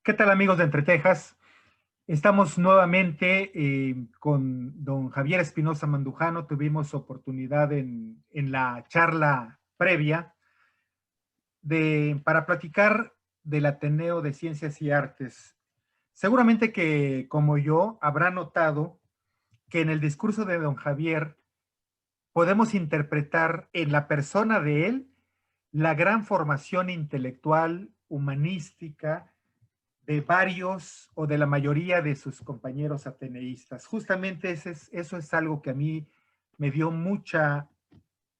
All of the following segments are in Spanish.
¿Qué tal, amigos de Entre Tejas? Estamos nuevamente con don Javier Espinosa Mandujano. Tuvimos oportunidad en la charla previa para platicar del Ateneo de Ciencias y Artes. Seguramente que, como yo, habrá notado que en el discurso de don Javier podemos interpretar en la persona de él la gran formación intelectual, humanística, de varios o de la mayoría de sus compañeros ateneístas. Justamente eso es algo que a mí me dio mucha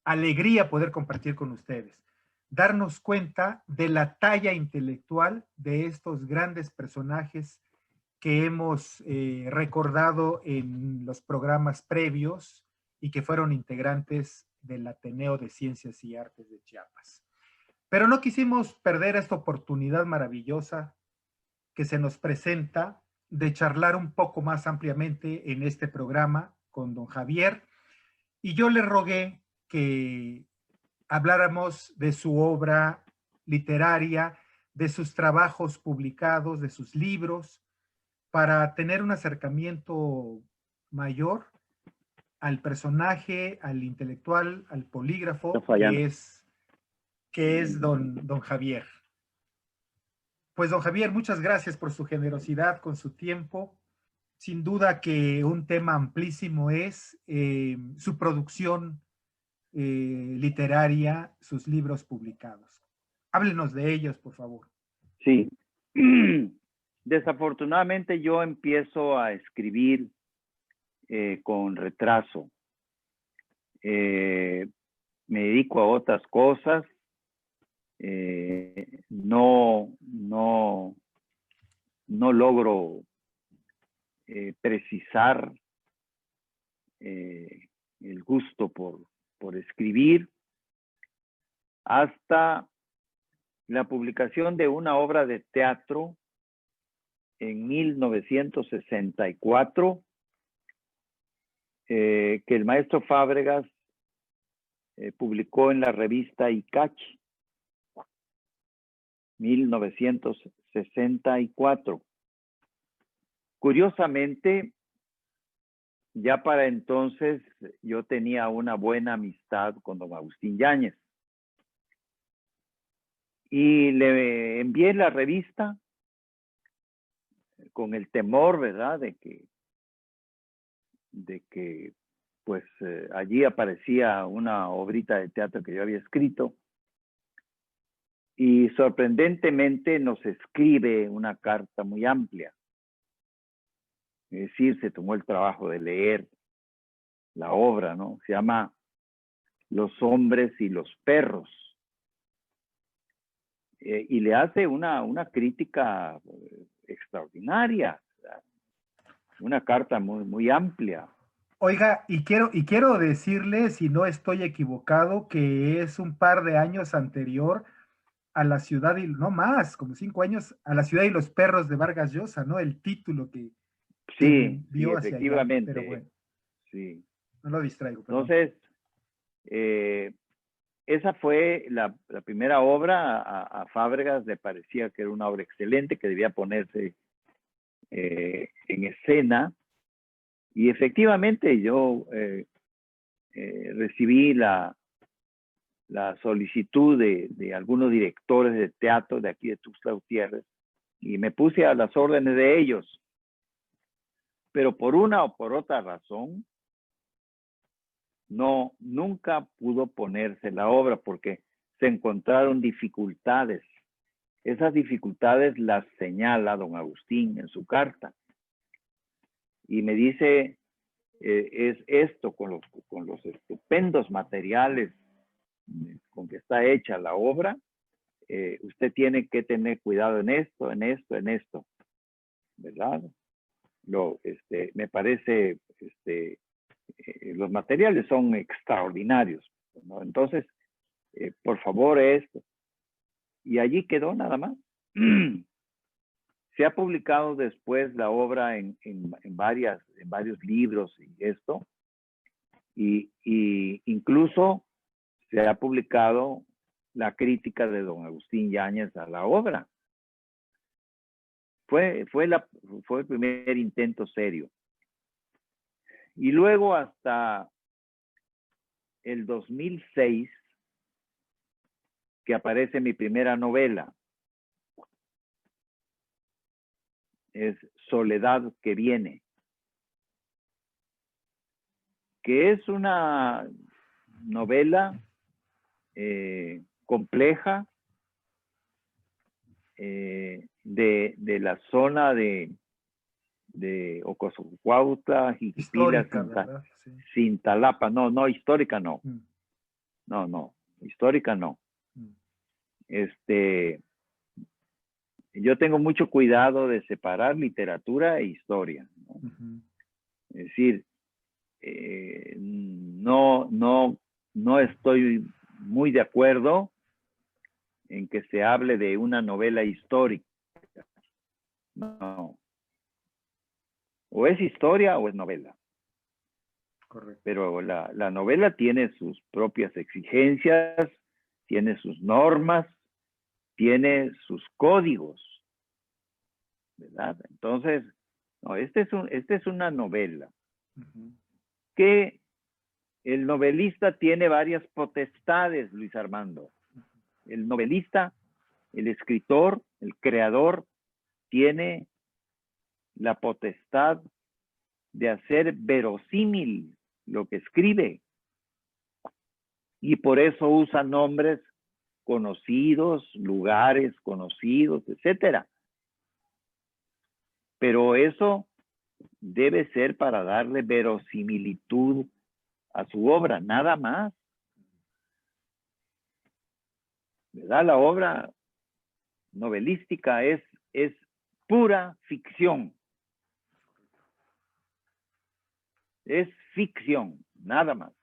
alegría poder compartir con ustedes. Darnos cuenta de la talla intelectual de estos grandes personajes que hemos recordado en los programas previos y que fueron integrantes del Ateneo de Ciencias y Artes de Chiapas. Pero no quisimos perder esta oportunidad maravillosa que se nos presenta de charlar un poco más ampliamente en este programa con don Javier, y yo le rogué que habláramos de su obra literaria, de sus trabajos publicados, de sus libros, para tener un acercamiento mayor al personaje, al intelectual, al polígrafo que es don Javier. Pues don Javier, muchas gracias por su generosidad con su tiempo. Sin duda que un tema amplísimo es su producción literaria, sus libros publicados. Háblenos de ellos, por favor. Sí. Desafortunadamente yo empiezo a escribir con retraso. Me dedico a otras cosas. No logro precisar el gusto por escribir hasta la publicación de una obra de teatro en 1964 que el maestro Fábregas publicó en la revista Icachi. 1964. Curiosamente, ya para entonces yo tenía una buena amistad con don Agustín Yáñez. Y le envié la revista con el temor, ¿verdad?, de que pues allí aparecía una obrita de teatro que yo había escrito. Y sorprendentemente nos escribe una carta muy amplia. Es decir, se tomó el trabajo de leer la obra, ¿no? Se llama Los hombres y los perros. Y le hace una crítica extraordinaria, ¿verdad? Una carta muy amplia. Oiga, y quiero decirle, si no estoy equivocado, que es un par de años anterior a La ciudad, y no más, como 5 años, a La ciudad y los perros de Vargas Llosa, ¿no? El título que me Sí, envió hacia allá, pero efectivamente. bueno. Sí. No lo distraigo, perdón. Entonces, esa fue la primera obra. A Fábregas le parecía que era una obra excelente, que debía ponerse en escena. Y efectivamente yo recibí la solicitud de algunos directores de teatro de aquí de Tuxtla Gutiérrez y me puse a las órdenes de ellos. Pero por una o por otra razón, nunca pudo ponerse la obra porque se encontraron dificultades. Esas dificultades las señala don Agustín en su carta. Y me dice, es esto, con los estupendos materiales con que está hecha la obra, usted tiene que tener cuidado en esto, ¿verdad? Me parece, los materiales son extraordinarios, ¿no? Entonces, por favor, esto. Y allí quedó nada más. Se ha publicado después la obra en varios libros y esto. Y incluso se ha publicado la crítica de don Agustín Yáñez a la obra. Fue el primer intento serio. Y luego hasta el 2006, que aparece mi primera novela. Es Soledad que viene. Que es una novela compleja de la zona de Ocosocuautla, Jiquipila, Cintalapa. No, histórica no. No, histórica no. Yo tengo mucho cuidado de separar literatura e historia, ¿no? Es decir, no estoy muy de acuerdo en que se hable de una novela histórica. No. O es historia o es novela. Correcto. Pero la novela tiene sus propias exigencias, tiene sus normas, tiene sus códigos, ¿verdad? Entonces, no, esta es una novela que el novelista tiene varias potestades, Luis Armando. El novelista, el escritor, el creador, tiene la potestad de hacer verosímil lo que escribe. Y por eso usa nombres conocidos, lugares conocidos, etcétera. Pero eso debe ser para darle verosimilitud a su obra, nada más. ¿Verdad? La obra novelística es pura ficción. Es ficción, nada más.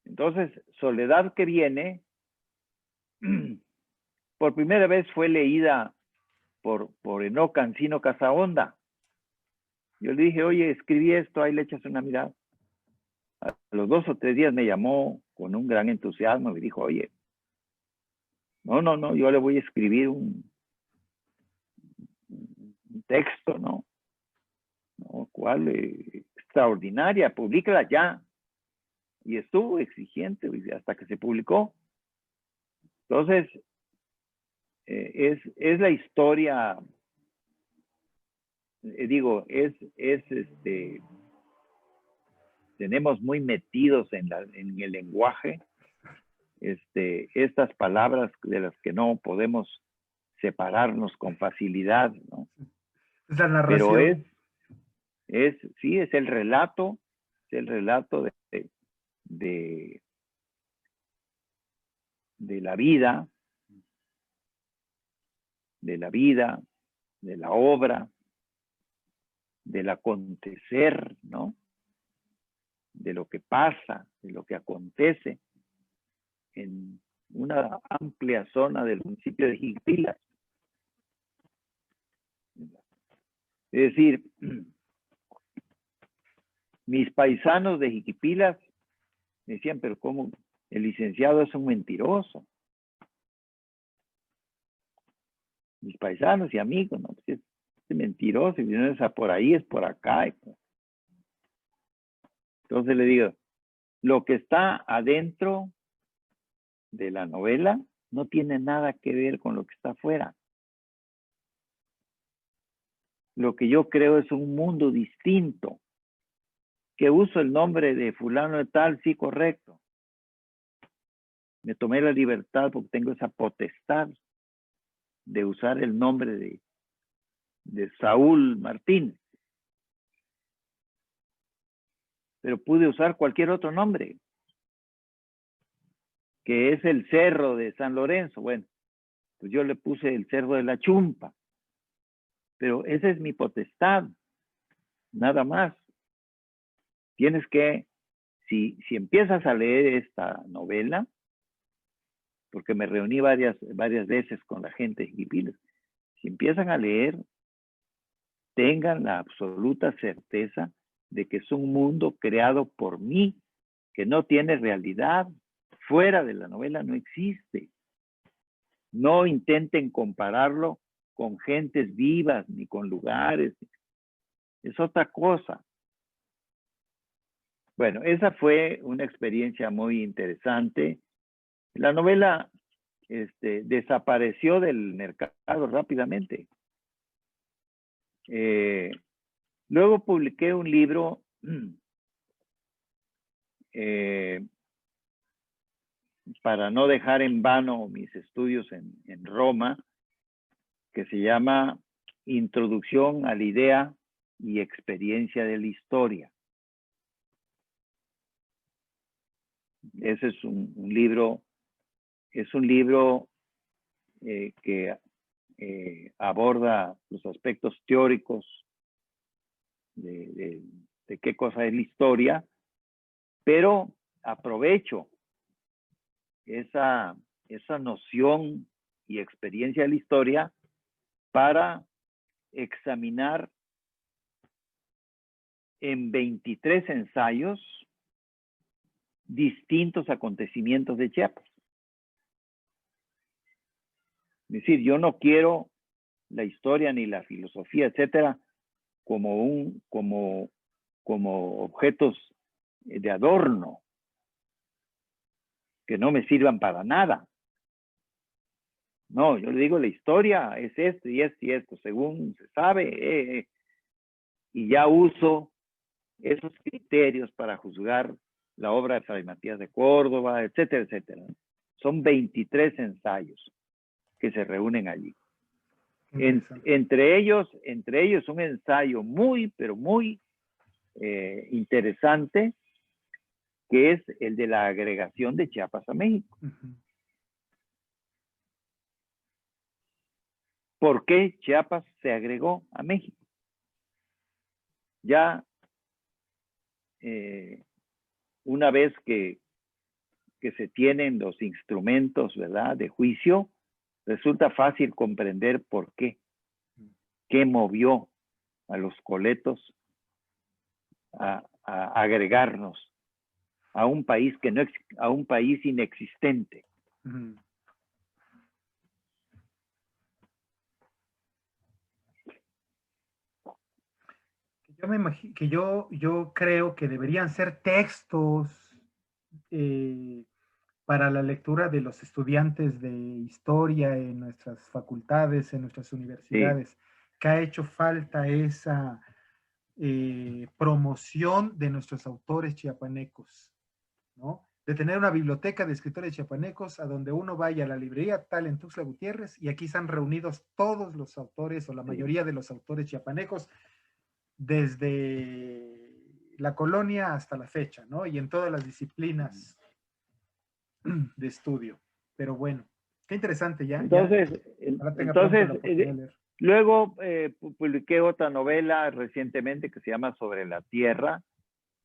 Entonces, Soledad que viene, por primera vez fue leída por Enoc Cancino Casaonda. Yo le dije, oye, escribí esto, ahí le echas una mirada. A los 2 o 3 días me llamó con un gran entusiasmo y me dijo, oye, no, yo le voy a escribir un texto, ¿no? ¿Cuál? Extraordinaria, publícala ya. Y estuvo exigente hasta que se publicó. Entonces, es la historia, tenemos muy metidos en el lenguaje estas palabras de las que no podemos separarnos con facilidad, ¿no? Es la narración. Pero sí, es el relato de la vida, de la obra, del acontecer, ¿no? De lo que pasa, de lo que acontece en una amplia zona del municipio de Jiquipilas. Es decir, mis paisanos de Jiquipilas me decían, pero ¿cómo? El licenciado es un mentiroso. Mis paisanos y amigos, ¿no? Es mentiroso, y no es por ahí, es por acá. Entonces le digo, lo que está adentro de la novela no tiene nada que ver con lo que está afuera. Lo que yo creo es un mundo distinto. Que uso el nombre de fulano de tal, sí, correcto. Me tomé la libertad porque tengo esa potestad de usar el nombre de Saúl Martínez. Pero pude usar cualquier otro nombre, que es el Cerro de San Lorenzo. Bueno, pues yo le puse el Cerro de la Chumpa. Pero esa es mi potestad, nada más. Tienes que, si empiezas a leer esta novela, porque me reuní varias veces con la gente de Jiquipilas, si empiezan a leer, tengan la absoluta certeza de que es un mundo creado por mí, que no tiene realidad. Fuera de la novela no existe. No intenten compararlo con gentes vivas, ni con lugares. Es otra cosa. Bueno, esa fue una experiencia muy interesante. La novela desapareció del mercado rápidamente. Luego publiqué un libro para no dejar en vano mis estudios en Roma, que se llama Introducción a la idea y experiencia de la historia. Ese es un libro que aborda los aspectos teóricos de qué cosa es la historia, pero aprovecho esa noción y experiencia de la historia para examinar en 23 ensayos distintos acontecimientos de Chiapas. Es decir, yo no quiero la historia ni la filosofía, etcétera, como objetos de adorno que no me sirvan para nada. No, yo le digo, la historia es esto y esto y esto, según se sabe, y ya uso esos criterios para juzgar la obra de Fray Matías de Córdoba, etcétera, etcétera. Son 23 ensayos que se reúnen allí. Entre ellos un ensayo muy, pero muy interesante, que es el de la agregación de Chiapas a México. ¿Por qué Chiapas se agregó a México? Ya una vez que se tienen los instrumentos, ¿verdad?, de juicio, resulta fácil comprender por qué. ¿Qué movió a los coletos a agregarnos a un país a un país inexistente? Yo me imagino que yo creo que deberían ser textos para la lectura de los estudiantes de historia en nuestras facultades, en nuestras universidades, sí, que ha hecho falta esa promoción de nuestros autores chiapanecos, ¿no? De tener una biblioteca de escritores chiapanecos a donde uno vaya a la librería tal en Tuxtla Gutiérrez y aquí están reunidos todos los autores o la mayoría de los autores chiapanecos desde la colonia hasta la fecha, ¿no? Y en todas las disciplinas de estudio. Pero bueno, qué interesante ya. Luego publiqué otra novela recientemente que se llama Sobre la Tierra.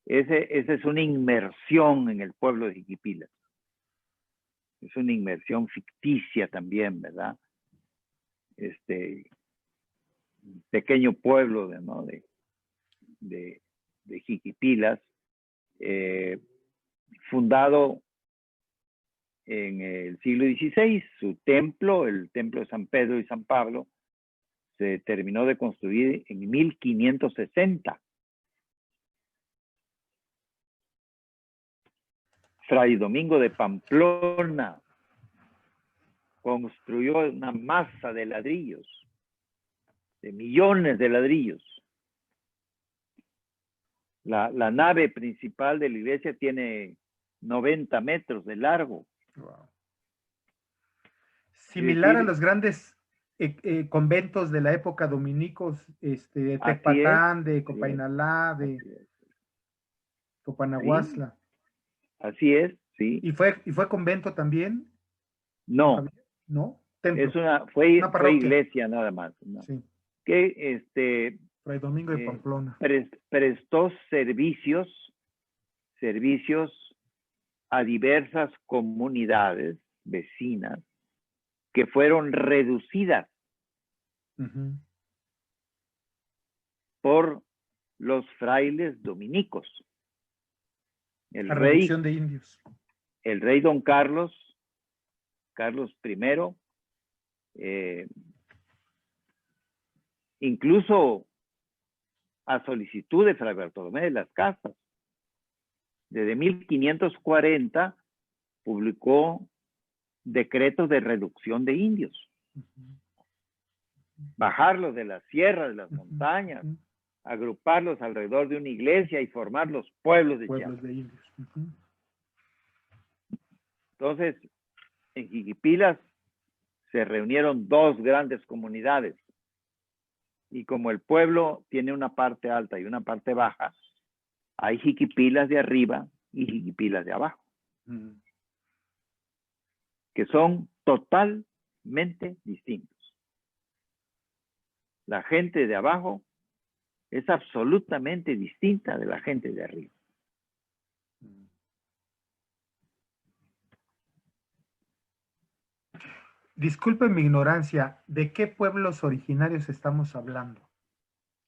Esa es una inmersión en el pueblo de Jiquipilas. Es una inmersión ficticia también, ¿verdad? Pequeño pueblo de Jiquipilas, fundado en el siglo XVI. Su templo, el templo de San Pedro y San Pablo, se terminó de construir en 1560. Fray Domingo de Pamplona construyó una masa de ladrillos, de millones de ladrillos. La nave principal de la iglesia tiene 90 metros de largo. Wow. Similar a los grandes conventos de la época dominicos, de Tecpatán, de Copainalá, de Copanahuasla. Así es, sí. ¿Y fue convento también? No. ¿No? Templo. Fue iglesia nada más, ¿no? Sí. Que Fray Domingo de Pamplona. Prestó servicios a diversas comunidades vecinas que fueron reducidas por los frailes dominicos. Reducción de indios. El rey Don Carlos I, incluso a solicitud de Fray Bartolomé de las Casas. Desde 1540 publicó decretos de reducción de indios. Bajarlos de las sierras, de las montañas, agruparlos alrededor de una iglesia y formar los pueblos de Chiapas. De indios. Entonces, en Jiquipilas se reunieron dos grandes comunidades. Y como el pueblo tiene una parte alta y una parte baja, hay Jiquipilas de arriba y Jiquipilas de abajo, que son totalmente distintos. La gente de abajo es absolutamente distinta de la gente de arriba. Disculpen mi ignorancia, ¿de qué pueblos originarios estamos hablando?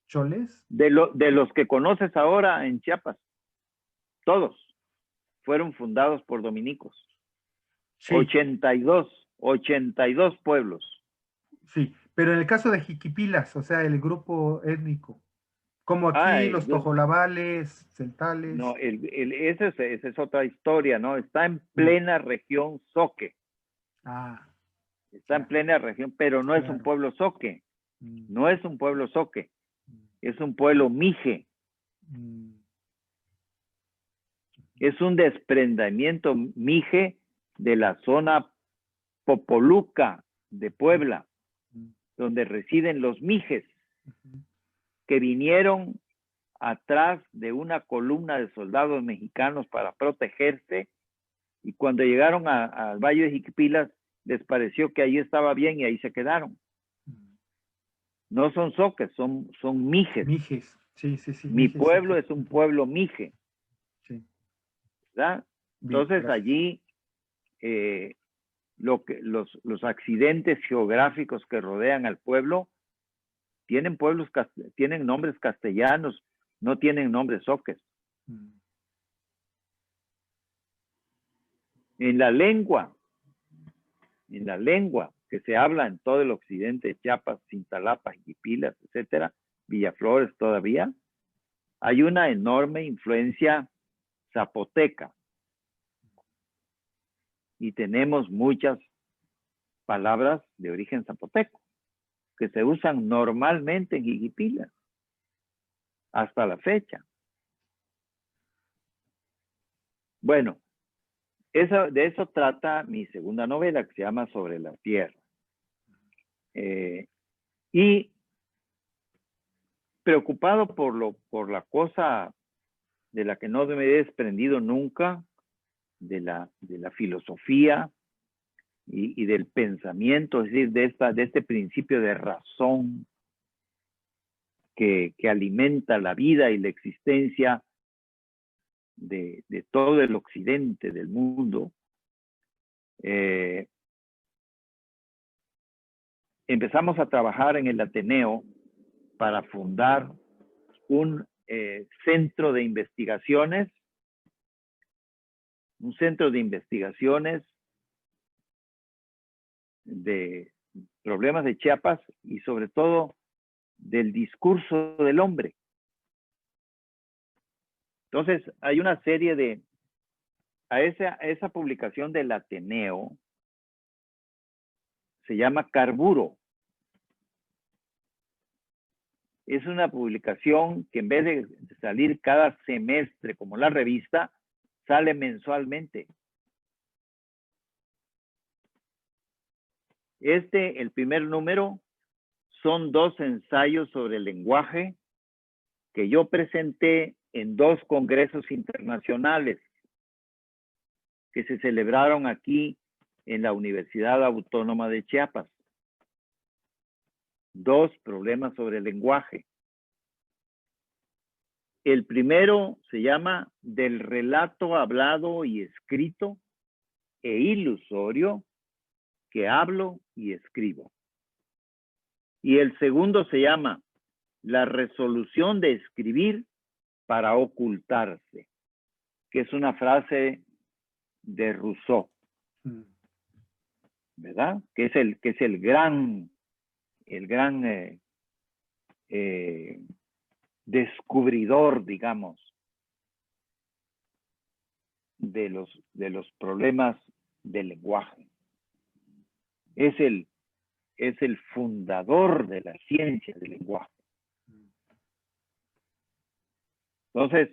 ¿Choles? De los que conoces ahora en Chiapas, todos fueron fundados por dominicos. Sí. 82 pueblos. Sí, pero en el caso de Jiquipilas, o sea, el grupo étnico, como aquí los tojolabales, celtales. No, esa es otra historia, ¿no? Está en plena región Zoque. Está en plena región, pero no es un pueblo Zoque. No es un pueblo Zoque. Es un pueblo Mije. Es un desprendimiento Mije de la zona Popoluca de Puebla, donde residen los Mijes, que vinieron atrás de una columna de soldados mexicanos para protegerse, y cuando llegaron al Valle de Jiquipilas, les pareció que ahí estaba bien y ahí se quedaron. No son zoques, son mijes. Mijes, sí. Mi pueblo es un pueblo mije. Sí. ¿Verdad? Entonces allí los accidentes geográficos que rodean al pueblo tienen nombres castellanos, no tienen nombres zoques. En la lengua que se habla en todo el occidente de Chiapas, Cintalapa, Jiquipilas, etcétera, Villaflores todavía, hay una enorme influencia zapoteca. Y tenemos muchas palabras de origen zapoteco que se usan normalmente en Jiquipilas hasta la fecha. Bueno, de eso trata mi segunda novela, que se llama Sobre la Tierra. Y preocupado por la cosa de la que no me he desprendido nunca, de la filosofía y del pensamiento, es decir, de este principio de razón que alimenta la vida y la existencia de todo el occidente del mundo. Empezamos a trabajar en el Ateneo para fundar un centro de investigaciones, de problemas de Chiapas y sobre todo del discurso del hombre. Entonces, hay una serie a esa publicación del Ateneo se llama Carburo. Es una publicación que en vez de salir cada semestre como la revista, sale mensualmente. El primer número, son 2 ensayos sobre el lenguaje que yo presenté en 2 congresos internacionales que se celebraron aquí en la Universidad Autónoma de Chiapas. 2 problemas sobre el lenguaje. El primero se llama Del relato hablado y escrito e ilusorio que hablo y escribo. Y el segundo se llama La resolución de escribir para ocultarse, que es una frase de Rousseau, ¿verdad? Que es el gran descubridor, digamos, de los problemas del lenguaje. Es el fundador de la ciencia del lenguaje. Entonces,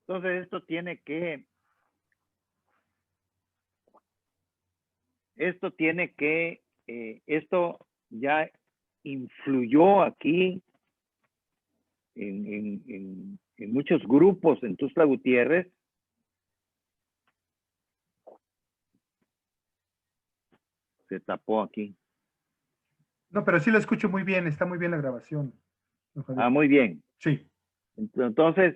entonces esto ya influyó aquí en muchos grupos en Tuxtla Gutiérrez. Se tapó aquí. No, pero sí lo escucho muy bien, está muy bien la grabación. Muy bien. Sí. Entonces,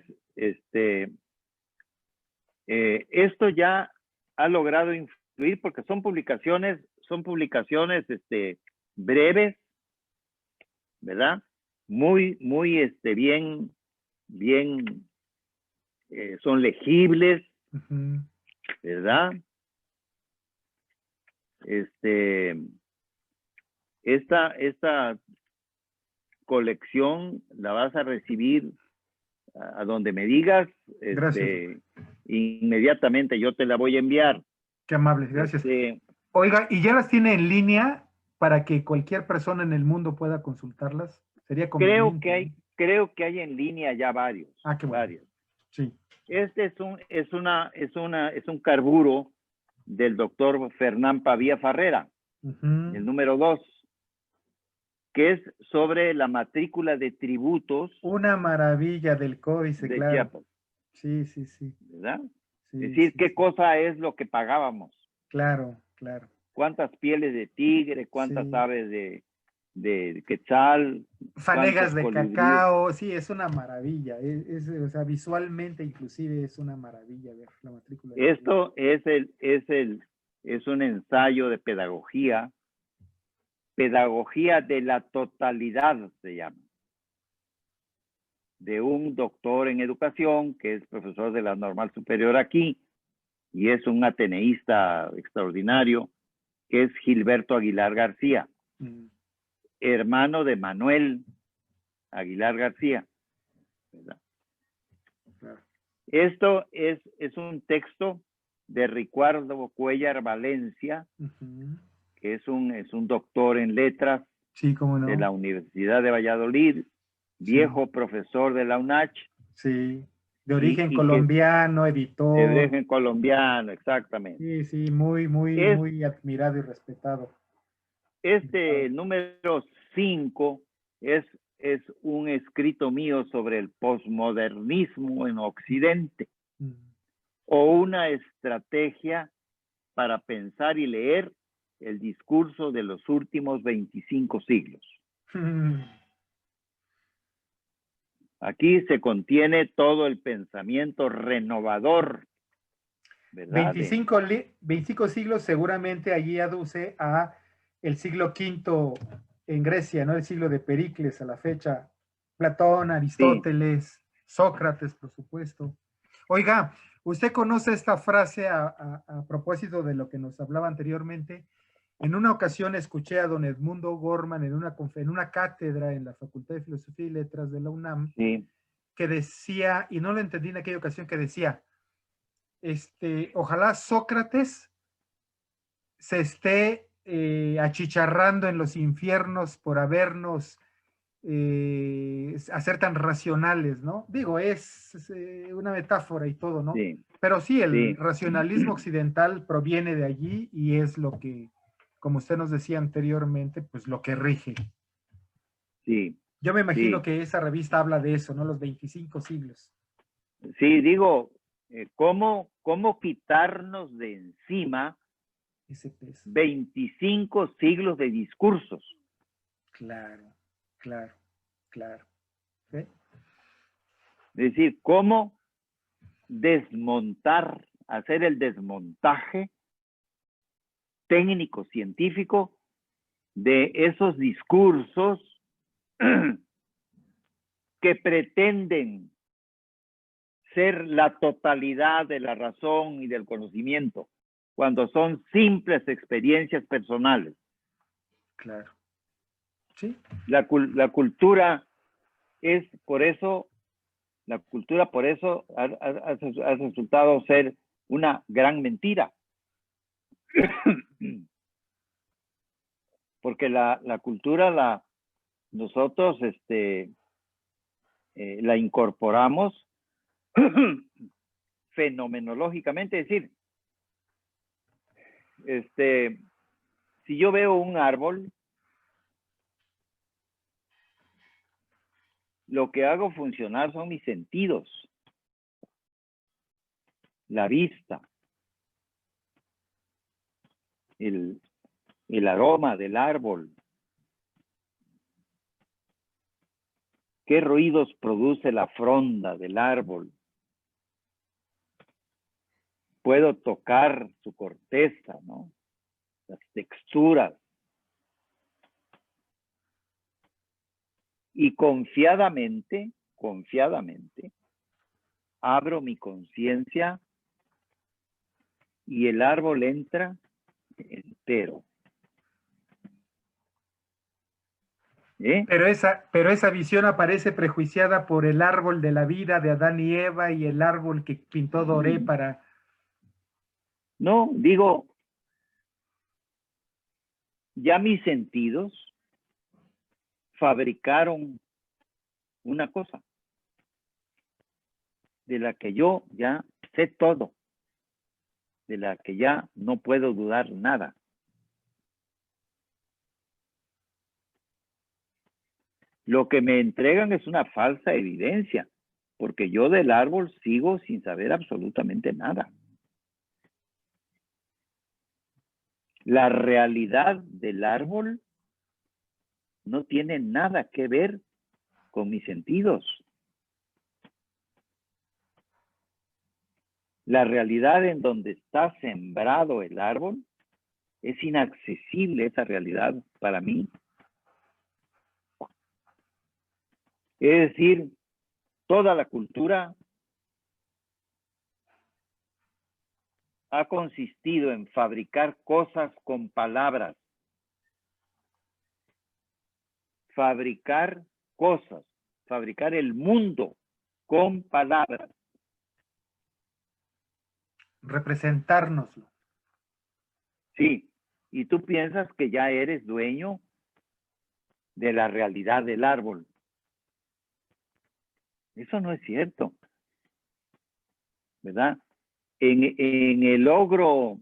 esto ya ha logrado influir porque son publicaciones breves, ¿verdad? Muy bien, son legibles, ¿verdad? Esta colección la vas a recibir a donde me digas. Gracias. Inmediatamente yo te la voy a enviar. Qué amable, gracias. Oiga, ¿y ya las tiene en línea para que cualquier persona en el mundo pueda consultarlas? Sería conveniente. Creo que hay en línea ya varios. Qué bueno. Varios. Sí. Este es un carburo del doctor Fernán Pavía Farrera, el número 2, que es sobre la matrícula de tributos. Una maravilla del códice, de claro. Chiapas. Sí, sí, sí. ¿Verdad? Sí, es decir, sí, qué sí. cosa es lo que pagábamos. Claro, claro. ¿Cuántas pieles de tigre? ¿Cuántas aves de quetzal? Fanegas de colibríes? cacao, sí, es una maravilla. O sea, visualmente inclusive es una maravilla ver la matrícula. Esto es un ensayo de pedagogía de la totalidad se llama, de un doctor en educación que es profesor de la Normal Superior aquí y es un ateneísta extraordinario, que es Gilberto Aguilar García, hermano de Manuel Aguilar García, ¿verdad? Esto es un texto de Ricardo Cuellar Valencia, que es un doctor en letras, sí, cómo no, de la Universidad de Valladolid, viejo profesor de la UNACH. Sí, de origen colombiano, editor. De origen colombiano, exactamente. Sí, sí, muy admirado y respetado. Número 5 es un escrito mío sobre el posmodernismo en Occidente, o una estrategia para pensar y leer el discurso de los últimos 25 siglos. Aquí se contiene todo el pensamiento renovador, ¿verdad? 25 siglos seguramente allí aduce a el siglo V en Grecia, ¿no? El siglo de Pericles a la fecha. Platón, Aristóteles, Sócrates, por supuesto. Oiga, ¿usted conoce esta frase a propósito de lo que nos hablaba anteriormente? En una ocasión escuché a don Edmundo Gorman en una cátedra en la Facultad de Filosofía y Letras de la UNAM, que decía, y no lo entendí en aquella ocasión, que decía, ojalá Sócrates se esté achicharrando en los infiernos por habernos hacer tan racionales, ¿no? Digo, es una metáfora y todo, ¿no? Sí. Pero sí, el racionalismo occidental proviene de allí y es lo que, como usted nos decía anteriormente, pues lo que rige. Sí. Yo me imagino que esa revista habla de eso, ¿no? Los 25 siglos. Sí, digo, ¿cómo quitarnos de encima ese peso? 25 siglos de discursos? Claro, claro, claro. ¿Sí? Es decir, ¿cómo desmontar, hacer el desmontaje técnico, científico, de esos discursos que pretenden ser la totalidad de la razón y del conocimiento, cuando son simples experiencias personales. Claro. Sí. La cultura es por eso, la cultura por eso ha resultado ser una gran mentira. Porque la cultura nosotros la incorporamos fenomenológicamente, es decir, si yo veo un árbol, lo que hago funcionar son mis sentidos, la vista, el aroma del árbol, qué ruidos produce la fronda del árbol. Puedo tocar su corteza, ¿no? Las texturas. Y confiadamente, abro mi conciencia y el árbol entra entero. Pero esa visión aparece prejuiciada por el árbol de la vida de Adán y Eva y el árbol que pintó Doré para... No, digo, ya mis sentidos fabricaron una cosa de la que yo ya sé todo, de la que ya no puedo dudar nada. Lo que me entregan es una falsa evidencia, porque yo del árbol sigo sin saber absolutamente nada. La realidad del árbol no tiene nada que ver con mis sentidos. La realidad en donde está sembrado el árbol es inaccesible, esa realidad para mí. Es decir, toda la cultura ha consistido en fabricar cosas con palabras. Fabricar cosas, fabricar el mundo con palabras. Representárnoslo. Sí, y tú piensas que ya eres dueño de la realidad del árbol. Eso no es cierto, ¿verdad? En el logro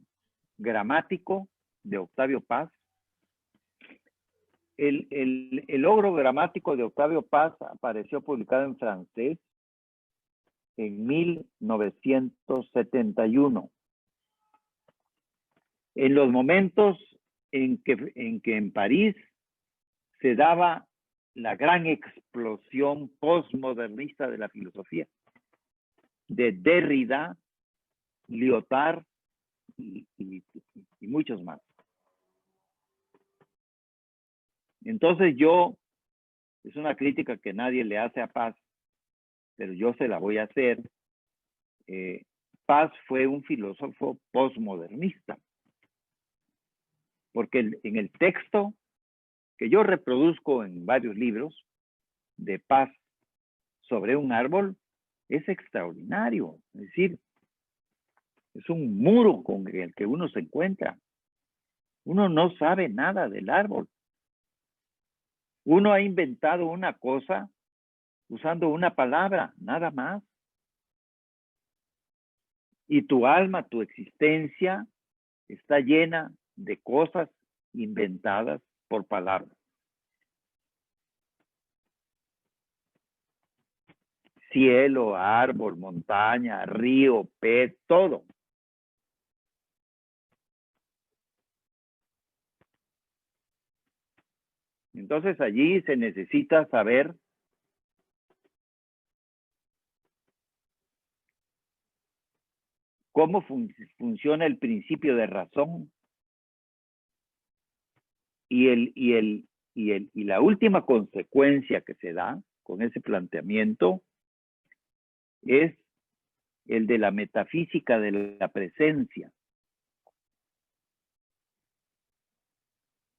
gramático de Octavio Paz, el logro gramático de Octavio Paz apareció publicado en francés en 1971. En los momentos en que en París se daba la gran explosión postmodernista de la filosofía, de Derrida, Lyotard y muchos más. Entonces es una crítica que nadie le hace a Paz, pero yo se la voy a hacer. Paz fue un filósofo postmodernista, porque en el texto que yo reproduzco en varios libros de Paz sobre un árbol es extraordinario. Es decir, es un muro con el que uno se encuentra. Uno no sabe nada del árbol. Uno ha inventado una cosa usando una palabra, nada más. Y tu alma, tu existencia, está llena de cosas inventadas por palabras. Cielo, árbol, montaña, río, pez, todo. Entonces allí se necesita saber cómo funciona el principio de razón y la última consecuencia que se da con ese planteamiento es el de la metafísica de la presencia,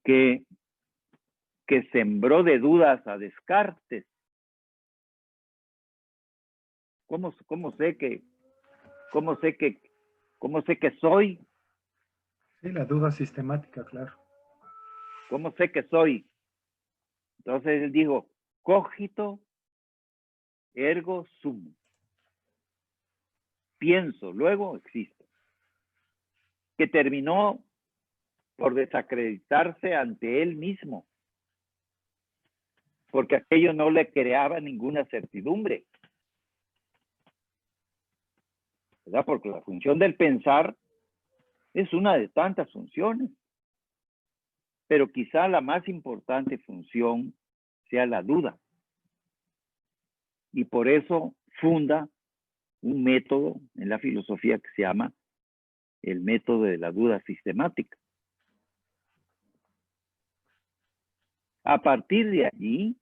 que sembró de dudas a Descartes. ¿Cómo sé que soy? Sí, la duda sistemática, claro. ¿Cómo sé que soy? Entonces él dijo, cogito ergo sum. Pienso, luego existo. Que terminó por desacreditarse ante él mismo, porque aquello no le creaba ninguna certidumbre, ¿verdad? Porque la función del pensar es una de tantas funciones, pero quizá la más importante función sea la duda. Y por eso funda un método en la filosofía que se llama el método de la duda sistemática. A partir de allí,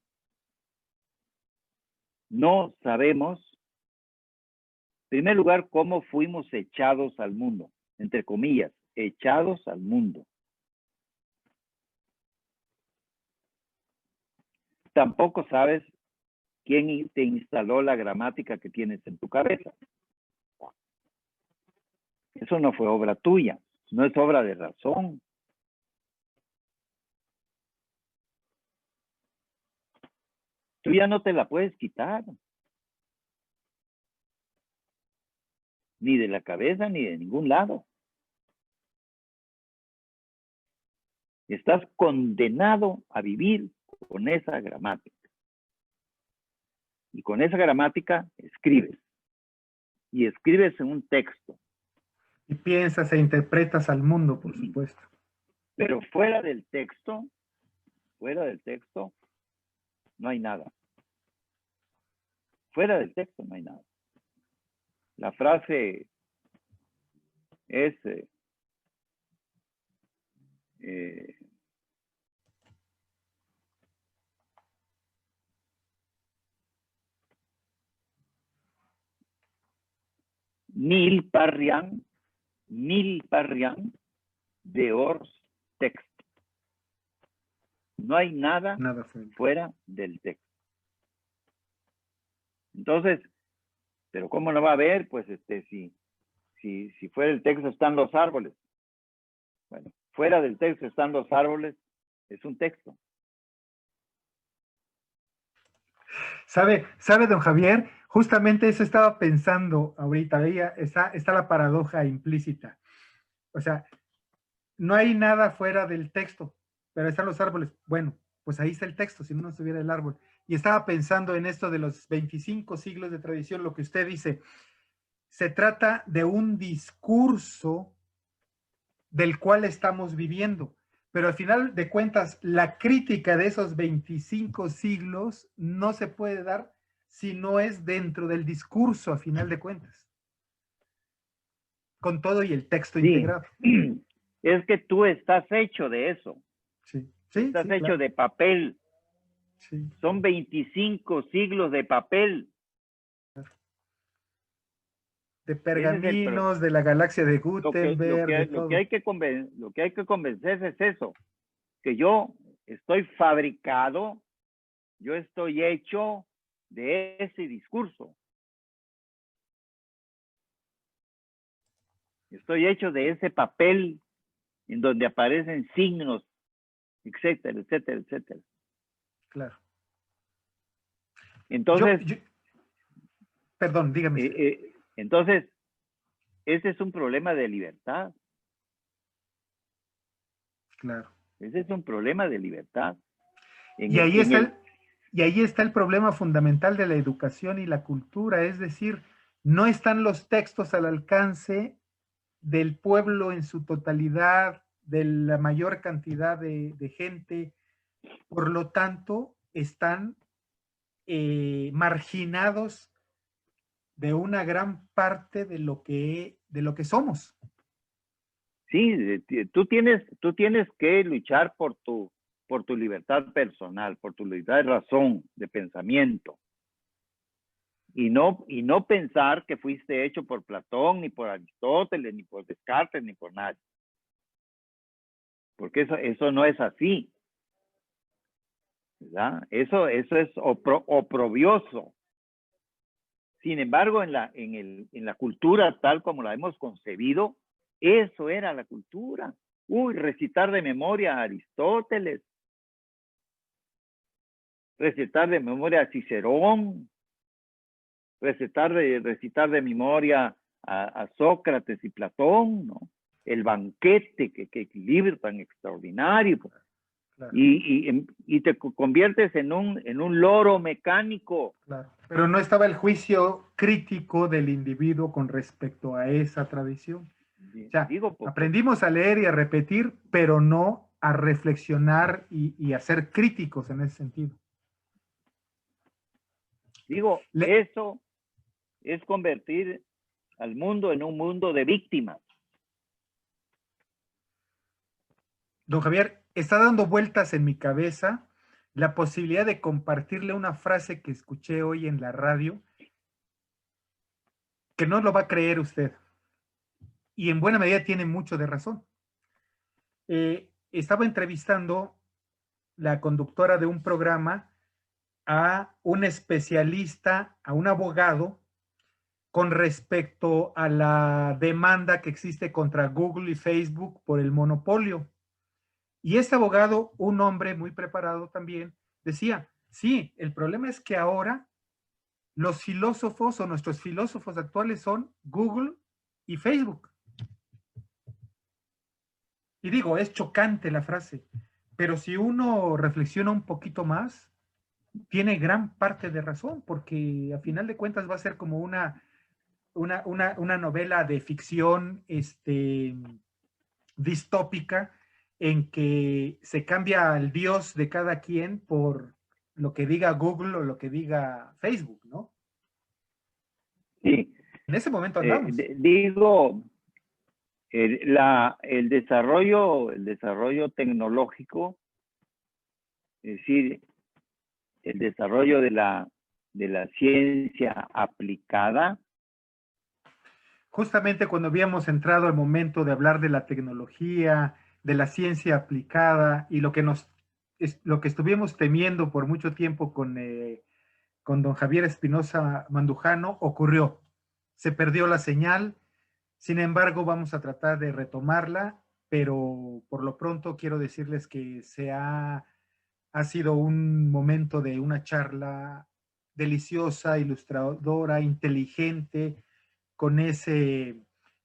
no sabemos, en primer lugar, cómo fuimos echados al mundo, entre comillas, echados al mundo. Tampoco sabes quién te instaló la gramática que tienes en tu cabeza. Eso no fue obra tuya, no es obra de razón. Tú ya no te la puedes quitar. Ni de la cabeza, ni de ningún lado. Estás condenado a vivir con esa gramática. Y con esa gramática escribes. Y escribes en un texto. Y piensas e interpretas al mundo, por supuesto. Pero fuera del texto, no hay nada. Fuera del texto no hay nada. La frase es nil parrian de hors text. No hay nada fuera del texto. Entonces, pero ¿cómo no va a haber? Pues si fuera el texto están los árboles. Bueno, fuera del texto están los árboles, es un texto. ¿Sabe, don Javier? Justamente eso estaba pensando ahorita, veía, está la paradoja implícita. O sea, no hay nada fuera del texto, pero están los árboles. Bueno, pues ahí está el texto, si no, no estuviera el árbol. Y estaba pensando en esto de los 25 siglos de tradición, lo que usted dice. Se trata de un discurso del cual estamos viviendo. Pero al final de cuentas, la crítica de esos 25 siglos no se puede dar si no es dentro del discurso, a final de cuentas. Con todo y el texto integrado. Es que tú estás hecho de eso. Sí. Estás hecho de papel. Sí. Son 25 siglos de papel. De pergaminos, de la galaxia de Gutenberg. Lo que hay que convencerse es eso, que yo estoy fabricado, yo estoy hecho de ese discurso. Estoy hecho de ese papel en donde aparecen signos, etcétera, etcétera, etcétera. Claro. Entonces, perdón, dígame. Entonces, ese es un problema de libertad. Claro. Ese es un problema de libertad. Y ahí está el problema fundamental de la educación y la cultura, es decir, no están los textos al alcance del pueblo en su totalidad, de la mayor cantidad de gente, por lo tanto, están marginados de una gran parte de lo que somos. Sí, tú tienes que luchar por tu por tu libertad personal, por tu libertad de razón, de pensamiento. Y no pensar que fuiste hecho por Platón, ni por Aristóteles, ni por Descartes, ni por nadie. Porque eso no es así, ¿verdad? Eso es oprobioso. Sin embargo, en la cultura tal como la hemos concebido, eso era la cultura. Uy, recitar de memoria a Aristóteles, recitar de memoria a Cicerón, recitar de memoria a Sócrates y Platón, ¿no? El banquete, qué equilibrio tan extraordinario. Claro. Y te conviertes en un loro mecánico. Claro. Pero no estaba el juicio crítico del individuo con respecto a esa tradición. O sea, Digo, aprendimos a leer y a repetir, pero no a reflexionar y a ser críticos en ese sentido. Digo, eso es convertir al mundo en un mundo de víctimas. Don Javier, está dando vueltas en mi cabeza la posibilidad de compartirle una frase que escuché hoy en la radio, que no lo va a creer usted. Y en buena medida tiene mucho de razón. Estaba entrevistando la conductora de un programa a un especialista, a un abogado, con respecto a la demanda que existe contra Google y Facebook por el monopolio. Y este abogado, un hombre muy preparado también, decía, sí, el problema es que ahora los filósofos o nuestros filósofos actuales son Google y Facebook. Y digo, es chocante la frase, pero si uno reflexiona un poquito más, tiene gran parte de razón, porque a final de cuentas va a ser como una novela de ficción distópica en que se cambia al dios de cada quien por lo que diga Google o lo que diga Facebook, ¿no? Sí. En ese momento andamos. Digo, el desarrollo tecnológico, es decir, el desarrollo de la ciencia aplicada. Justamente cuando habíamos entrado al momento de hablar de la tecnología, de la ciencia aplicada y lo que estuvimos temiendo por mucho tiempo con don Javier Espinosa Mandujano, ocurrió. Se perdió la señal, sin embargo vamos a tratar de retomarla, pero por lo pronto quiero decirles que ha sido un momento de una charla deliciosa, ilustradora, inteligente, con ese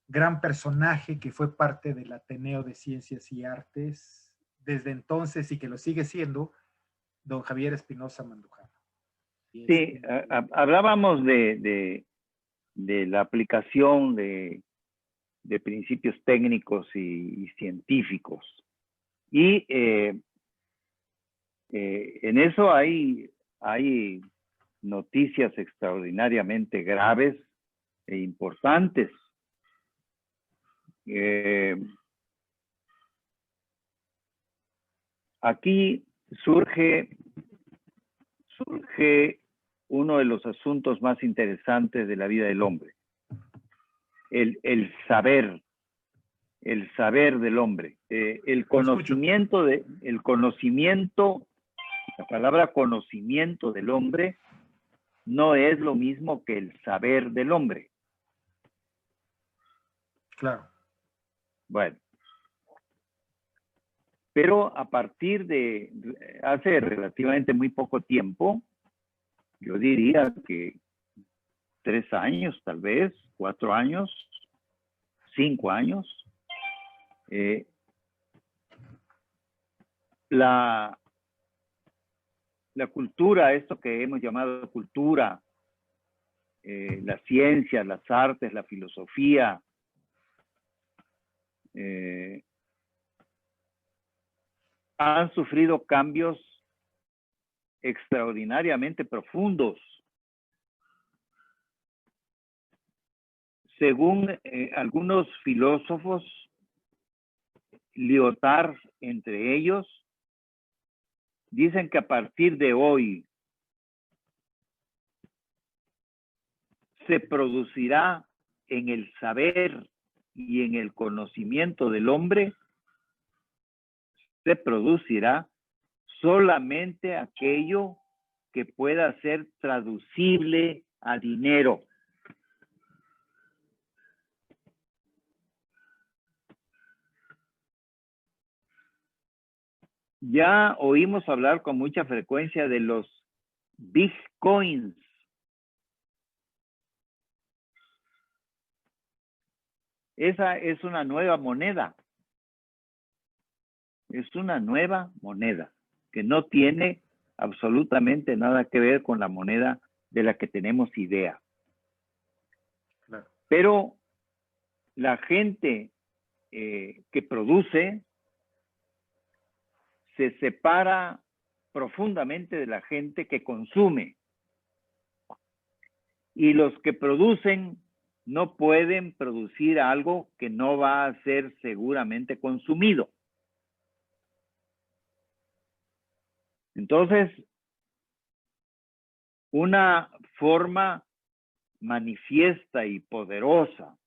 gran personaje que fue parte del Ateneo de Ciencias y Artes desde entonces y que lo sigue siendo, don Javier Espinosa Mandujano. Sí, hablábamos de la aplicación de principios técnicos y científicos. Y en eso hay noticias extraordinariamente graves e importantes. Aquí surge uno de los asuntos más interesantes de la vida del hombre. El saber del hombre. El conocimiento, la palabra conocimiento del hombre no es lo mismo que el saber del hombre. Claro. Bueno. Pero a partir de hace relativamente muy poco tiempo, yo diría que 3 años, tal vez, 4 años, 5 años, la cultura, esto que hemos llamado cultura, la ciencia, las artes, la filosofía, han sufrido cambios extraordinariamente profundos. Según algunos filósofos, Lyotard entre ellos, dicen que a partir de hoy se producirá en el saber y en el conocimiento del hombre, se producirá solamente aquello que pueda ser traducible a dinero. Ya oímos hablar con mucha frecuencia de los bitcoins. Esa es una nueva moneda. Es una nueva moneda que no tiene absolutamente nada que ver con la moneda de la que tenemos idea. Claro. Pero la gente que produce se separa profundamente de la gente que consume. Y los que producen no pueden producir algo que no va a ser seguramente consumido. Entonces, una forma manifiesta y poderosa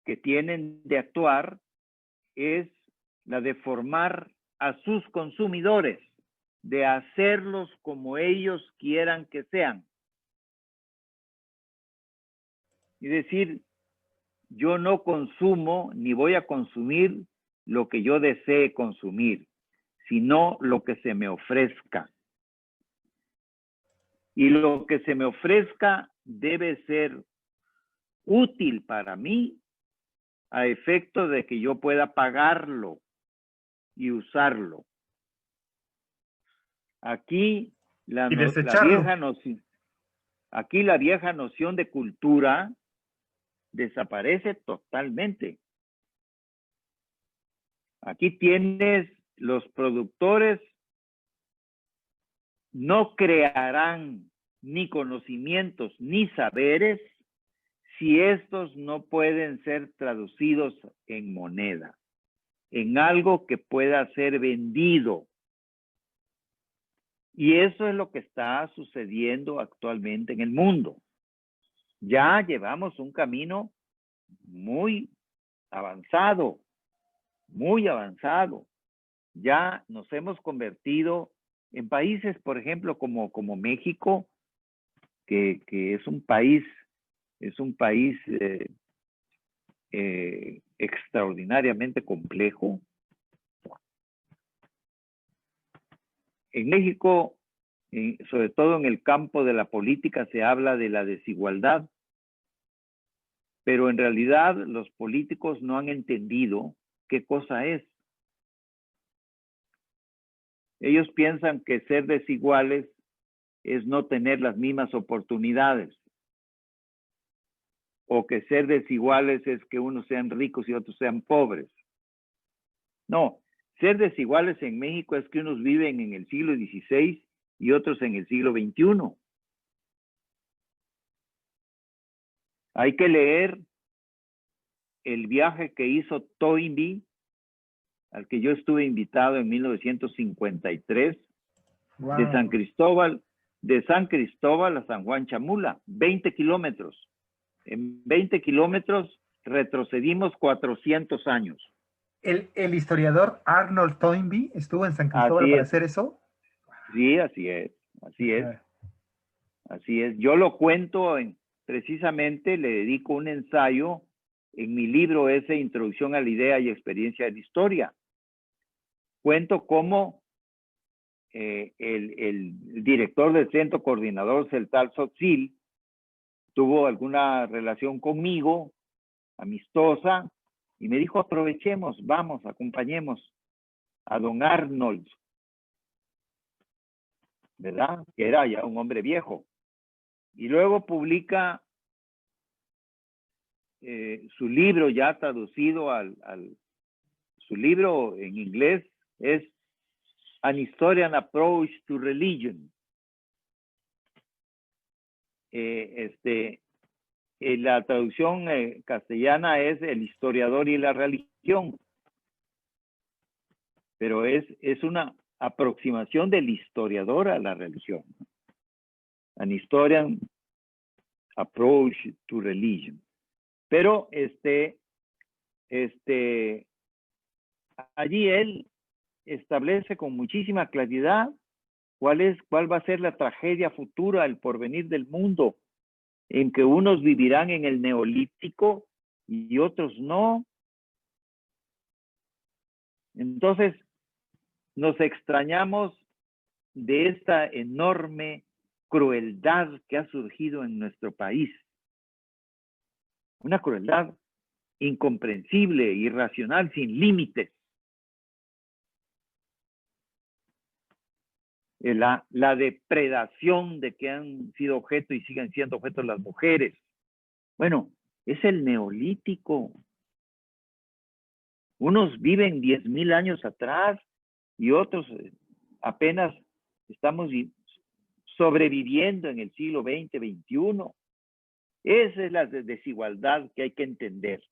que tienen de actuar es la de formar a sus consumidores, de hacerlos como ellos quieran que sean. Es decir, yo no consumo ni voy a consumir lo que yo desee consumir, sino lo que se me ofrezca. Y lo que se me ofrezca debe ser útil para mí a efecto de que yo pueda pagarlo y usarlo. Aquí la vieja noción de cultura desaparece totalmente. Aquí tienes los productores no crearán ni conocimientos ni saberes si estos no pueden ser traducidos en moneda, en algo que pueda ser vendido. Y eso es lo que está sucediendo actualmente en el mundo. Ya llevamos un camino muy avanzado, muy avanzado. Ya nos hemos convertido en países, por ejemplo, como México, que es un país extraordinariamente complejo. En México, sobre todo en el campo de la política, se habla de la desigualdad, pero en realidad los políticos no han entendido qué cosa es. Ellos piensan que ser desiguales es no tener las mismas oportunidades, o que ser desiguales es que unos sean ricos y otros sean pobres. No, ser desiguales en México es que unos viven en el siglo XVI y otros en el siglo XXI. Hay que leer el viaje que hizo Toynbee, al que yo estuve invitado en 1953, wow. de San Cristóbal a San Juan Chamula, 20 kilómetros. En 20 kilómetros retrocedimos 400 años. ¿El historiador Arnold Toynbee estuvo en San Cristóbal para hacer eso? Sí, así es. Así es. Yo lo cuento, precisamente le dedico un ensayo en mi libro ese, Introducción a la Idea y Experiencia de la Historia. Cuento cómo el director del centro coordinador Celtal Sotzil tuvo alguna relación conmigo, amistosa, y me dijo, aprovechemos, vamos, acompañemos a don Arnold, ¿verdad? Que era ya un hombre viejo. Y luego publica su libro ya traducido su libro en inglés es An Historian Approach to Religion. La traducción castellana es El historiador y la religión. Pero es una aproximación del historiador a la religión. An historian approach to religion. Pero allí él establece con muchísima claridad cuál va a ser la tragedia futura, el porvenir del mundo, en que unos vivirán en el neolítico y otros no. Entonces, nos extrañamos de esta enorme crueldad que ha surgido en nuestro país. Una crueldad incomprensible, irracional, sin límites. La depredación de que han sido objeto y siguen siendo objeto las mujeres. Bueno, es el neolítico. Unos viven 10,000 años atrás y otros apenas estamos sobreviviendo en el siglo XX, XXI. Esa es la desigualdad que hay que entender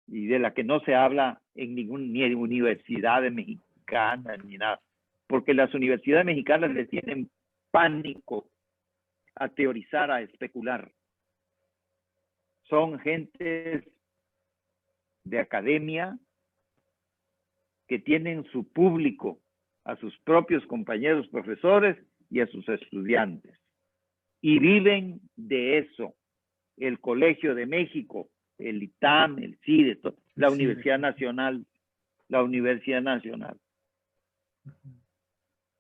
y de la que no se habla en ni universidad mexicana ni nada, porque las universidades mexicanas le tienen pánico a teorizar, a especular. Son gentes de academia que tienen su público, a sus propios compañeros profesores y a sus estudiantes. Y viven de eso. El Colegio de México, el ITAM, el CIDE, la Universidad Nacional,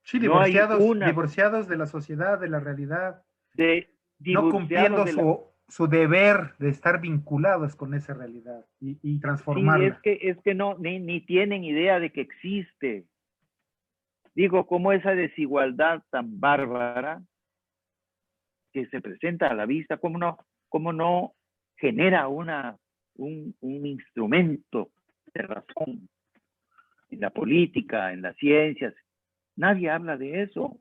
Sí, divorciados de la sociedad, de la realidad, no cumpliendo su deber de estar vinculados con esa realidad y transformarla. Sí, es que no, ni tienen idea de que existe. Digo, cómo esa desigualdad tan bárbara que se presenta a la vista, cómo no genera un instrumento de razón en la política, en las ciencias. Nadie habla de eso,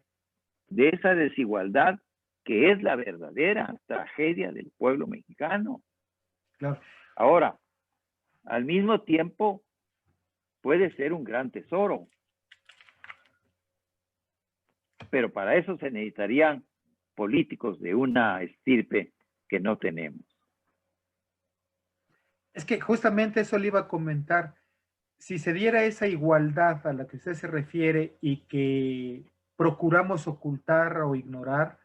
de esa desigualdad que es la verdadera tragedia del pueblo mexicano. Claro. Ahora, al mismo tiempo, puede ser un gran tesoro. Pero para eso se necesitarían políticos de una estirpe que no tenemos. Es que justamente eso le iba a comentar. Si se diera esa igualdad a la que usted se refiere y que procuramos ocultar o ignorar,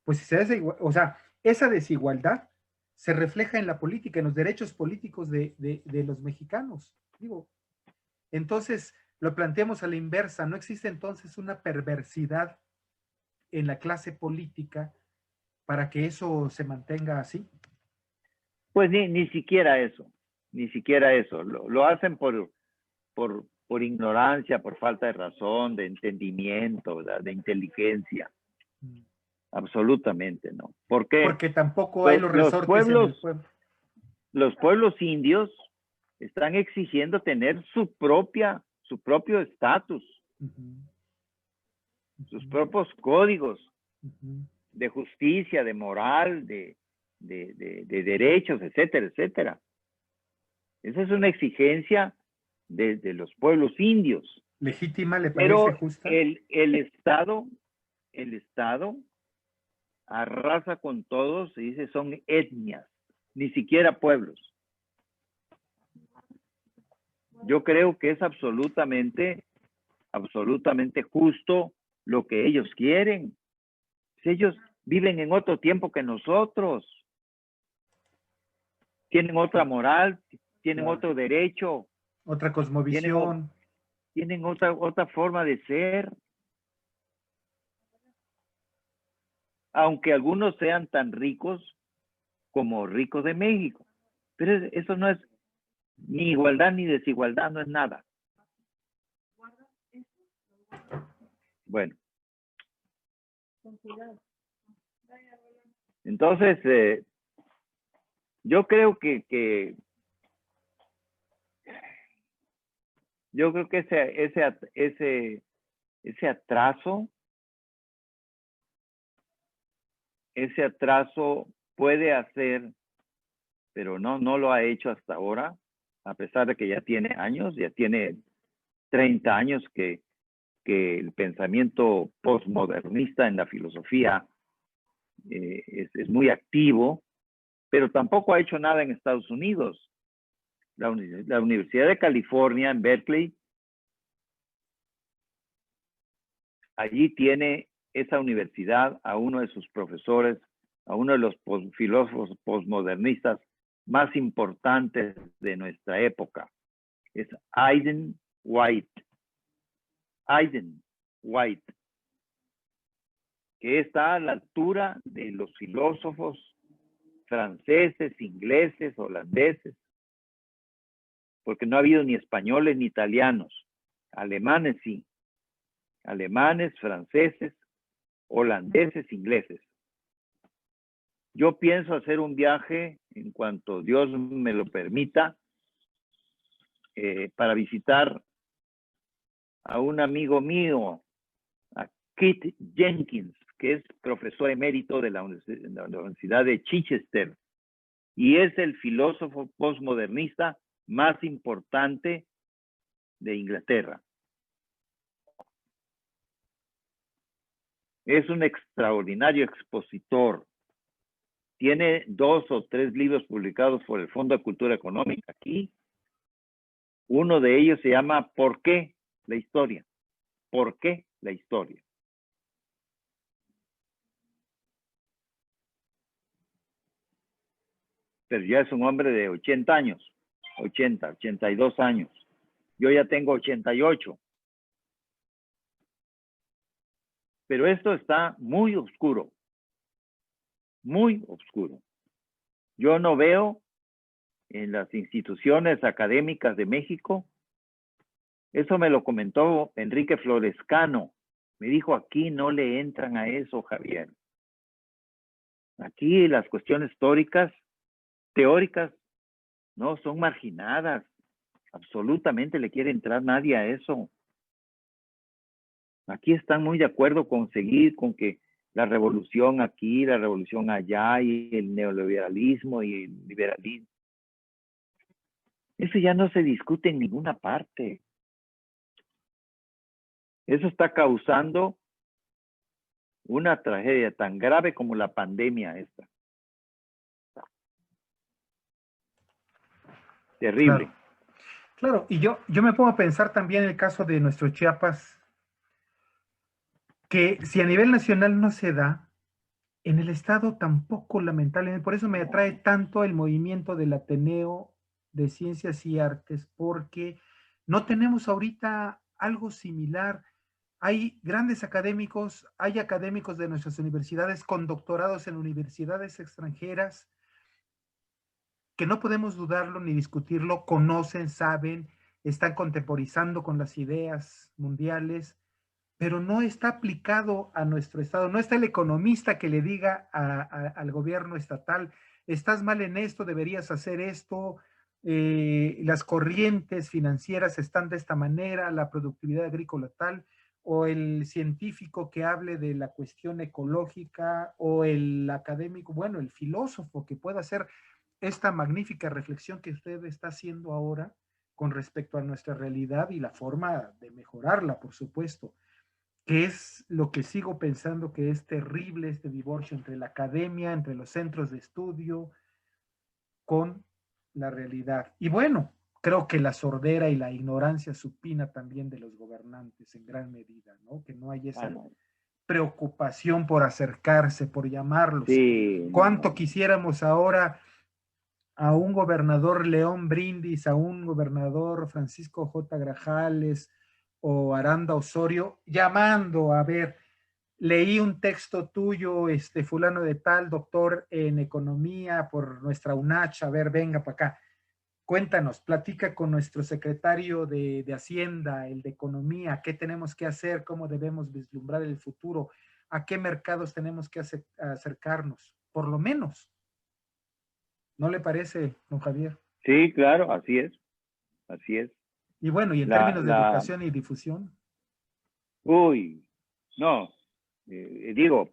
pues si se hace igual, o sea, esa desigualdad se refleja en la política, en los derechos políticos de los mexicanos. Digo, entonces lo planteamos a la inversa, ¿no existe entonces una perversidad en la clase política para que eso se mantenga así? Pues ni siquiera eso, ni siquiera eso. Lo hacen por ignorancia, por falta de razón, de entendimiento, ¿verdad? De inteligencia. Absolutamente no. ¿Por qué? Porque tampoco hay los resortes en el pueblo. Los pueblos indios están exigiendo tener su propio estatus, sus propios códigos de justicia, de moral, de derechos, etcétera, etcétera. Esa es una exigencia de los pueblos indios. ¿Legítima le parece justa? El Estado arrasa con todos y dice son etnias, ni siquiera pueblos. Yo creo que es absolutamente justo lo que ellos quieren. Si ellos viven en otro tiempo que nosotros, tienen otra moral, tienen otro derecho, otra cosmovisión, tienen otra forma de ser. Aunque algunos sean tan ricos como ricos de México. Pero eso no es ni igualdad ni desigualdad, no es nada. Bueno. Entonces, yo creo que ese atraso puede hacer, pero no lo ha hecho hasta ahora, a pesar de que ya tiene años, ya tiene 30 años que el pensamiento postmodernista en la filosofía es muy activo, pero tampoco ha hecho nada en Estados Unidos. La Universidad de California en Berkeley, allí tiene esa universidad a uno de sus profesores, a uno de los filósofos postmodernistas más importantes de nuestra época. Es Aidan White. Aidan White, que está a la altura de los filósofos franceses, ingleses, holandeses, porque no ha habido ni españoles ni italianos. Alemanes sí. Alemanes, franceses, holandeses, ingleses. Yo pienso hacer un viaje, en cuanto Dios me lo permita, para visitar a un amigo mío, a Keith Jenkins, que es profesor emérito de la Universidad de Chichester, y es el filósofo postmodernista más importante de Inglaterra. Es un extraordinario expositor. Tiene 2 o 3 libros publicados por el Fondo de Cultura Económica aquí. Uno de ellos se llama ¿Por qué la historia? ¿Por qué la historia? Pero ya es un hombre de 80 años, 80, 82 años. Yo ya tengo 88. Pero esto está muy oscuro, muy oscuro. Yo no veo en las instituciones académicas de México, eso me lo comentó Enrique Florescano, me dijo, aquí no le entran a eso, Javier. Aquí las cuestiones teóricas, no, son marginadas. Absolutamente le quiere entrar nadie a eso. Aquí están muy de acuerdo con seguir con que la revolución aquí, la revolución allá, y el neoliberalismo y el liberalismo. Eso ya no se discute en ninguna parte. Eso está causando una tragedia tan grave como la pandemia esta. Terrible. Claro, claro. Y yo me pongo a pensar también en el caso de nuestro Chiapas, que si a nivel nacional no se da, en el Estado tampoco, lamentablemente. Por eso me atrae tanto el movimiento del Ateneo de Ciencias y Artes, porque no tenemos ahorita algo similar. Hay grandes académicos, hay académicos de nuestras universidades con doctorados en universidades extranjeras, que no podemos dudarlo ni discutirlo, conocen, saben, están contemporizando con las ideas mundiales, pero no está aplicado a nuestro estado. No está el economista que le diga al gobierno estatal, estás mal en esto, deberías hacer esto, las corrientes financieras están de esta manera, la productividad agrícola tal, o el científico que hable de la cuestión ecológica, o el académico, bueno, el filósofo que pueda hacer esta magnífica reflexión que usted está haciendo ahora con respecto a nuestra realidad y la forma de mejorarla, por supuesto, que es lo que sigo pensando que es terrible, este divorcio entre la academia, entre los centros de estudio, con la realidad. Y bueno, creo que la sordera y la ignorancia supina también de los gobernantes en gran medida, ¿no? Que no hay esa preocupación por acercarse, por llamarlos. Sí, ¿Cuánto quisiéramos ahora a un gobernador León Brindis, a un gobernador Francisco J. Grajales o Aranda Osorio, llamando a ver, leí un texto tuyo, fulano de tal, doctor en economía por nuestra UNACH, a ver, venga para acá. Cuéntanos, platica con nuestro secretario de Hacienda, el de Economía, qué tenemos que hacer, cómo debemos vislumbrar el futuro, a qué mercados tenemos que acercarnos, por lo menos. ¿No le parece, don Javier? sí, claro, así es. Así es. Y bueno, y en términos de educación y difusión. Uy, no, digo,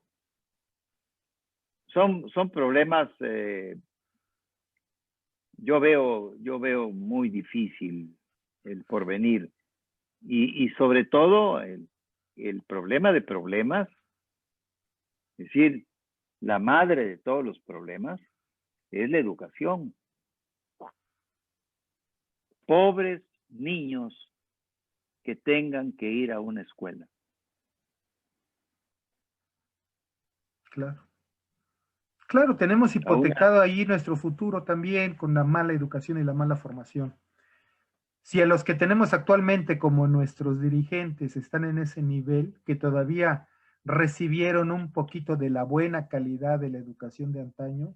son problemas, yo veo muy difícil el porvenir. Y sobre todo, el problema de problemas, es decir, la madre de todos los problemas es la educación. Pobres niños que tengan que ir a una escuela. Claro. Claro, tenemos hipotecado ahí nuestro futuro también con la mala educación y la mala formación. Si a los que tenemos actualmente como nuestros dirigentes están en ese nivel, que todavía recibieron un poquito de la buena calidad de la educación de antaño,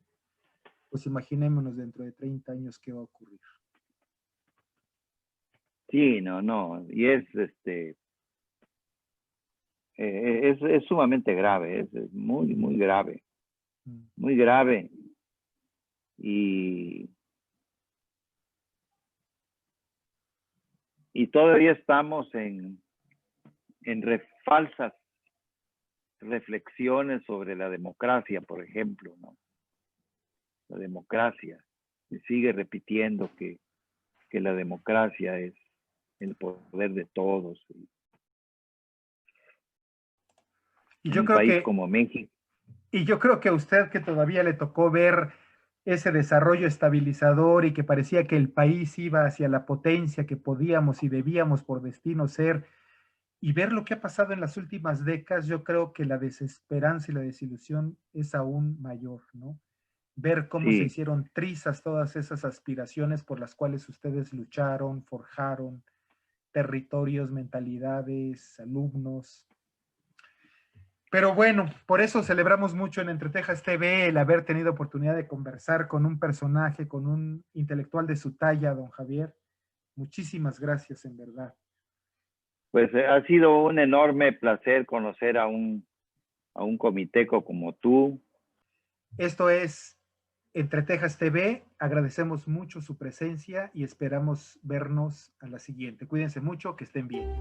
pues imaginémonos dentro de 30 años qué va a ocurrir. Sí, no. Y es sumamente grave, es muy grave. Muy grave. Y todavía estamos en falsas reflexiones sobre la democracia, por ejemplo, ¿no? La democracia. Se sigue repitiendo que la democracia es el poder de todos. Y En yo un creo país que, como México. y yo creo que a usted que todavía le tocó ver ese desarrollo estabilizador y que parecía que el país iba hacia la potencia que podíamos y debíamos por destino ser, y ver lo que ha pasado en las últimas décadas, yo creo que la desesperanza y la desilusión es aún mayor, ¿no? Ver cómo se Sí, hicieron trizas todas esas aspiraciones por las cuales ustedes lucharon, forjaron territorios, mentalidades, alumnos. Pero bueno, por eso celebramos mucho en Entre Tejas TV el haber tenido oportunidad de conversar con un personaje, con un intelectual de su talla, don Javier. Muchísimas gracias, en verdad. pues ha sido un enorme placer conocer a un comiteco como tú. Esto es Entre Tejas TV. Agradecemos mucho su presencia y esperamos vernos a la siguiente. Cuídense mucho, que estén bien.